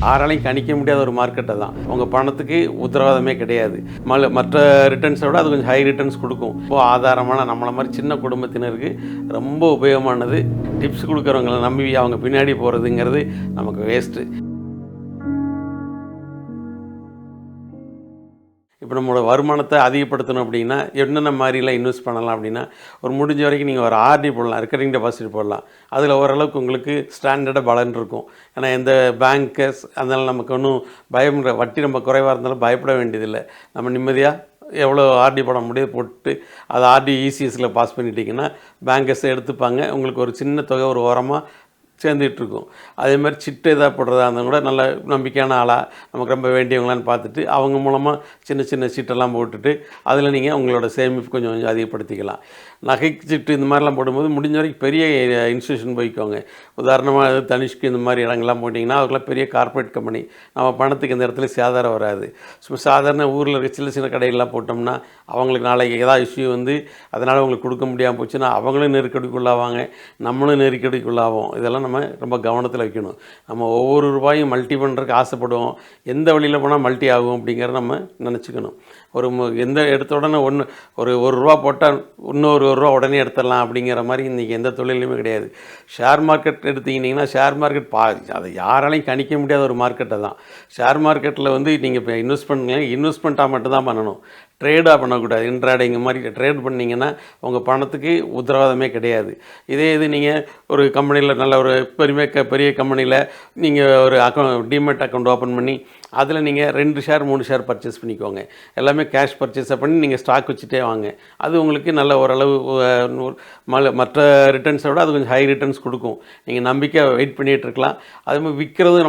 யாராலையும் கணிக்க முடியாத ஒரு மார்க்கெட்டை தான். உங்கள் பணத்துக்கு உத்தரவாதமே கிடையாது. மற்ற ரிட்டர்ன்ஸை விட அது கொஞ்சம் ஹை ரிட்டர்ன்ஸ் கொடுக்கும். இப்போ ஆதாரமான நம்மளை மாதிரி சின்ன குடும்பத்தினருக்கு ரொம்ப உபயோகமானது. டிப்ஸ் கொடுக்குறவங்களை நம்பி அவங்க பின்னாடி போகிறதுங்கிறது நமக்கு வேஸ்ட்டு. இப்போ நம்மளோட வருமானத்தை அதிகப்படுத்தணும் அப்படின்னா என்னென்ன மாதிரிலாம் இன்வெஸ்ட் பண்ணலாம் அப்படின்னா, ஒரு முடிஞ்ச வரைக்கும் நீங்கள் ஒரு ஆர்டி போடலாம், ரெக்கரிங் டெபாசிட் போடலாம். அதில் ஓரளவுக்கு உங்களுக்கு ஸ்டாண்டர்டாக பலன் இருக்கும். ஏன்னா எந்த பேங்கர்ஸ் அதனால் நமக்கு ஒன்றும் பயம், வட்டி ரொம்ப குறைவாக இருந்தாலும் பயப்பட வேண்டியதில்லை. நம்ம நிம்மதியாக எவ்வளோ ஆர்டி போட முடியாது போட்டு அதை ஆர்டி இசிஎஸில் பாஸ் பண்ணிட்டீங்கன்னா பேங்கர்ஸை எடுத்துப்பாங்க. உங்களுக்கு ஒரு சின்ன தொகை ஒரு ஓரமாக சேர்ந்துகிட்ருக்கும். அதேமாதிரி சிட்டு எதாவது போடுறதா இருந்தால் கூட நல்ல நம்பிக்கையான ஆளாக நமக்கு ரொம்ப வேண்டியவங்களான்னு பார்த்துட்டு அவங்க மூலமாக சின்ன சின்ன சீட்டெல்லாம் போட்டுட்டு அதில் நீங்கள் உங்களோட சேமிப்பு கொஞ்சம் கொஞ்சம் அதிகப்படுத்திக்கலாம். நகை சீட்டு இந்த மாதிரிலாம் போடும்போது முடிஞ்ச வரைக்கும் பெரிய இன்ஸ்டியூஷன் போய்க்கோங்க. உதாரணமாக தனிஷ்க்கு இந்த மாதிரி இடங்கள்லாம் போட்டிங்கன்னா அவங்களாம் பெரிய கார்ப்பரேட் கம்பெனி. நம்ம பணத்துக்கு இந்த இடத்துல சேதாரம் வராது. சும்மா சாதாரண ஊரில் இருக்க சின்ன சின்ன கடையெல்லாம் போட்டோம்னா அவங்களுக்கு நாளைக்கு ஏதாவது இஷ்யூ வந்து அதனால் அவங்களுக்கு கொடுக்க முடியாமல் போச்சுன்னா அவங்களும் நெருக்கடிக்குள்ளாவாங்க, நம்மளும் நெருக்கடிக்குள்ளாவோம். இதெல்லாம் நம்ம ரொம்ப கவனத்தில் வைக்கணும். நம்ம ஒவ்வொரு ரூபாயும் மல்டி பண்ணுறதுக்கு ஆசைப்படுவோம். எந்த வழியில் போனால் மல்டி ஆகும் அப்படிங்கிறத நம்ம நினச்சிக்கணும். எந்த எடுத்த உடனே ஒரு ரூபா போட்டால் இன்னொரு ரூபா உடனே எடுத்துடலாம் அப்படிங்கிற மாதிரி இன்றைக்கி எந்த தொழிலுமே கிடையாது. ஷேர் மார்க்கெட் எடுத்துக்கிட்டிங்கன்னா ஷேர் மார்க்கெட் அதை யாராலையும் கணிக்க முடியாத ஒரு மார்க்கெட்டை தான். ஷேர் மார்க்கெட்டில் வந்து நீங்கள் இப்போ இன்வெஸ்ட்மெண்ட்டாக மட்டும்தான் பண்ணணும், ட்ரேடாக பண்ணக்கூடாது. இன்ட்ராடேங்க மாதிரி ட்ரேட் பண்ணிங்கன்னா உங்கள் பணத்துக்கு உத்தரவாதமே கிடையாது. இது நீங்கள் ஒரு கம்பெனியில் நல்ல ஒரு பெரிய கம்பெனியில் நீங்கள் ஒரு டிமெட் அக்கௌண்ட் ஓப்பன் பண்ணி அதில் நீங்கள் 2 ஷேர் 3 ஷேர் பர்ச்சேஸ் பண்ணிக்கோங்க. எல்லாமே கேஷ் பர்ச்சேஸை பண்ணி நீங்கள் ஸ்டாக் வச்சுட்டே வாங்க. அது உங்களுக்கு நல்ல ஓரளவு மற்ற ரிட்டர்ன்ஸை விட அது கொஞ்சம் ஹை ரிட்டர்ன்ஸ் கொடுக்கும். நீங்கள் நம்பிக்கை வெயிட் பண்ணிகிட்டு இருக்கலாம். அதுமாதிரி விற்கிறது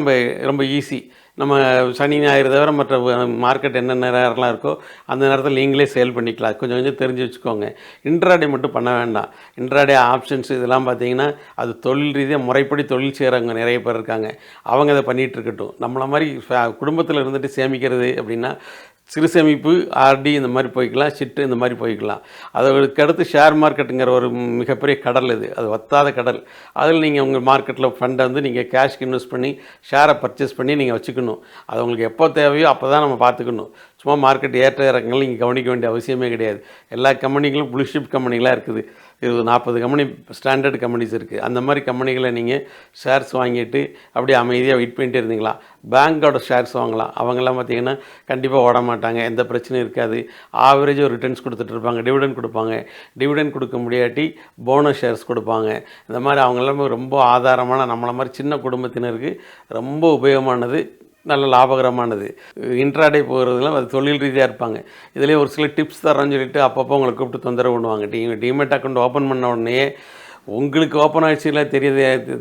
ரொம்ப ஈஸி. நம்ம சனி ஞாயிறு தவிர மற்ற மார்க்கெட் என்ன நேரம்லாம் இருக்கோ அந்த நேரத்தில் நீங்களே சேல் பண்ணிக்கலாம். கொஞ்சம் கொஞ்சம் தெரிஞ்சு வச்சுக்கோங்க. இன்ட்ராடே மட்டும் பண்ண வேண்டாம். இன்ட்ராடே ஆப்ஷன்ஸ் இதெல்லாம் பார்த்தீங்கன்னா அது தொழில் ரீதியாக முறைப்படி தொழில் செய்கிறவங்க நிறைய பேர் இருக்காங்க. அவங்க அதை பண்ணிகிட்டு இருக்கட்டும். நம்மளை மாதிரி குடும்பத்தில் இருந்துட்டு சேமிக்கிறது அப்படின்னா சிறு சேமிப்பு, ஆர்டி இந்த மாதிரி போய்க்கலாம், சிட்டு இந்த மாதிரி போய்க்கலாம். அதுக்கு அடுத்து ஷேர் மார்க்கெட்டுங்கிற ஒரு மிகப்பெரிய கடல் அது வத்தாத கடல். அதில் நீங்கள் உங்கள் மார்க்கெட்டில் ஃபண்டை வந்து நீங்கள் கேஷ்க்கு இன்வெஸ்ட் பண்ணி ஷேரை பர்ச்சேஸ் பண்ணி நீங்கள் வச்சுக்கணும். அது உங்களுக்கு எப்போ தேவையோ அப்போ தான் நம்ம பார்த்துக்கணும். சும்மா மார்க்கெட் ஏற்ற இறக்கங்கள் நீங்கள் கவனிக்க வேண்டிய அவசியமே கிடையாது. எல்லா கம்பெனிகளும் ப்ளூ ஷிப் கம்பெனிகளாக இருக்குது. 40 கம்பெனி ஸ்டாண்டர்ட் கம்பெனிஸ் இருக்குது. அந்த மாதிரி கம்பெனிகளை நீங்கள் ஷேர்ஸ் வாங்கிட்டு அப்படியே அமைதியாக வெயிட் பண்ணிட்டு இருந்தீங்களா. பேங்க்கோட ஷேர்ஸ் வாங்கலாம். அவங்கெல்லாம் பார்த்திங்கன்னா கண்டிப்பாக ஓட மாட்டாங்க, எந்த பிரச்சனையும் இருக்காது. ஆவரேஜ் ஒரு ரிட்டர்ன்ஸ் கொடுத்துட்ருப்பாங்க, டிவிடெண்ட் கொடுப்பாங்க. டிவிடெண்ட் கொடுக்க முடியாட்டி போனஸ் ஷேர்ஸ் கொடுப்பாங்க. இந்த மாதிரி அவங்கெல்லாம் ரொம்ப ஆதாரமான நம்மளை மாதிரி சின்ன குடும்பத்தினருக்கு ரொம்ப உபயோகமானது, நல்ல லாபகரமானது. இன்ட்ராடே போகிறதுலாம் அது தொழில் ரீதியாக இருப்பாங்க. இதிலே ஒரு சில டிப்ஸ் தரேன்னு சொல்லிட்டு அப்பப்போ உங்களை கூப்பிட்டு தொந்தரவு பண்ணுவாங்க. டிமெட் அக்கௌண்ட் ஓப்பன் பண்ண உடனே உங்களுக்கு ஓப்பன் ஆயிடுச்சுல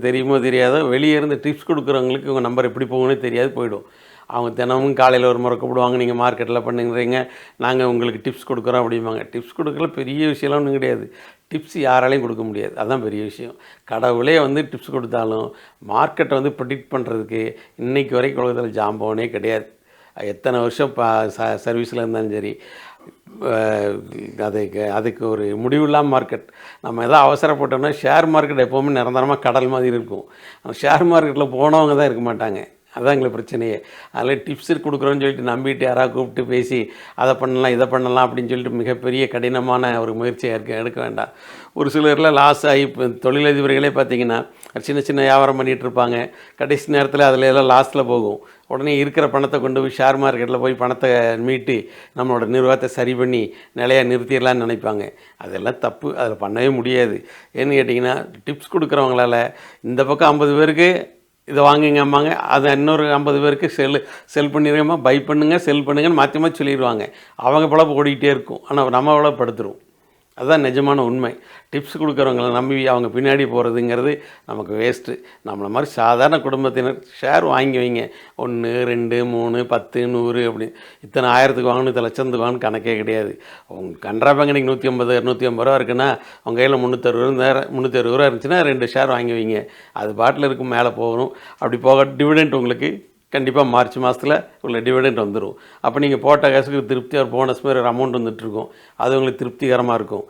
தெரியுமோ தெரியாதோ வெளியே இருந்து டிப்ஸ் கொடுக்குறவங்களுக்கு உங்கள் நம்பர் எப்படி போகணும்னு தெரியாது, போயிடும். அவங்க தினமும் காலையில் ஒரு முறை கூப்பிடுவாங்க, நீங்கள் மார்க்கெட்டில் பண்ணுறீங்க, நாங்கள் உங்களுக்கு டிப்ஸ் கொடுக்குறோம் அப்படிம்பாங்க. டிப்ஸ் கொடுக்கல பெரிய விஷயம்லாம் ஒன்றும் கிடையாது. டிப்ஸ் யாராலையும் கொடுக்க முடியாது, அதுதான் பெரிய விஷயம். கடவுளே வந்து டிப்ஸ் கொடுத்தாலும் மார்க்கெட்டை வந்து ப்ரெடிக்ட் பண்ணுறதுக்கு இன்றைக்கி வரைக்கும் உலகத்தில் ஜாம்பவனே கிடையாது. எத்தனை வருஷம் சர்வீஸில் இருந்தாலும் சரி, அதுக்கு ஒரு முடிவில்லாமல் மார்க்கெட். நம்ம எதாவது அவசரப்பட்டோம்னா ஷேர் மார்க்கெட் எப்போவுமே நிரந்தரமாக கடல் மாதிரி இருக்கும். ஷேர் மார்க்கெட்டில் போனவங்க தான் இருக்க மாட்டாங்க. அதுதான் எங்களுக்கு பிரச்சனையே. அதில் டிப்ஸ் கொடுக்குறோன்னு சொல்லிட்டு நம்பிட்டு யாராவது கூப்பிட்டு பேசி அதை பண்ணலாம் இதை பண்ணலாம் அப்படின்னு சொல்லிட்டு மிகப்பெரிய கடினமான ஒரு முயற்சியை எடுக்க வேண்டாம். ஒரு சிலரில் லாஸ் ஆகி இப்போ தொழிலதிபர்களே பார்த்திங்கன்னா சின்ன சின்ன வியாபாரம் பண்ணிகிட்டு இருப்பாங்க. கடைசி நேரத்தில் அதில் எல்லாம் லாஸில் போகும். உடனே இருக்கிற பணத்தை கொண்டு போய் ஷேர் மார்க்கெட்டில் போய் பணத்தை மீட்டு நம்மளோட நிர்வாகத்தை சரி பண்ணி நிலையாக நிறுத்திடலான்னு நினைப்பாங்க. அதெல்லாம் தப்பு, அதில் பண்ணவே முடியாது. ஏன்னு கேட்டிங்கன்னா டிப்ஸ் கொடுக்குறவங்களால இந்த பக்கம் 50 பேருக்கு இதை வாங்குங்கம்மாங்க, அதை இன்னொரு 50 பேருக்கு செல் பண்ணிடுங்கம்மா, பை பண்ணுங்கள் செல் பண்ணுங்கன்னு மாற்றி மாற்றி சொல்லிடுவாங்க. அவங்க பிழப்பு ஓடிக்கிட்டே இருக்கும், ஆனால் நம்ம பிழப்படுத்துருவோம். அதுதான் நிஜமான உண்மை. டிப்ஸ் கொடுக்குறவங்களை நம்பி அவங்க பின்னாடி போகிறதுங்கிறது நமக்கு வேஸ்ட்டு. நம்மளை மாதிரி சாதாரண குடும்பத்தினர் ஷேர் வாங்கி வைங்க. 1 2 3 10 100 அப்படி இத்தனை ஆயிரத்துக்கு வாங்கணும், இத்தனை லட்சத்துக்கு வாங்கணும் கணக்கே கிடையாது. உங்கள் கனரா பேங்க் நீங்கள் 150 250 ரூபா இருக்குன்னா உங்கள் கையில் 360 ரூபா இருந்துச்சுன்னா 2 ஷேர் வாங்கி வைங்க. அது பாட்டில் இருக்கும், மேலே போகணும். அப்படி போக டிவிடெண்ட் உங்களுக்கு கண்டிப்பாக மார்ச் மாதத்தில் உள்ள டிவிடெண்ட் வந்துடும். அப்போ நீங்கள் போட்ட காசுக்கு திருப்தியாக ஒரு போனஸ் மாதிரி ஒரு அமௌண்ட் வந்துட்டுருக்கும். அது உங்களுக்கு திருப்திகரமாக இருக்கும்.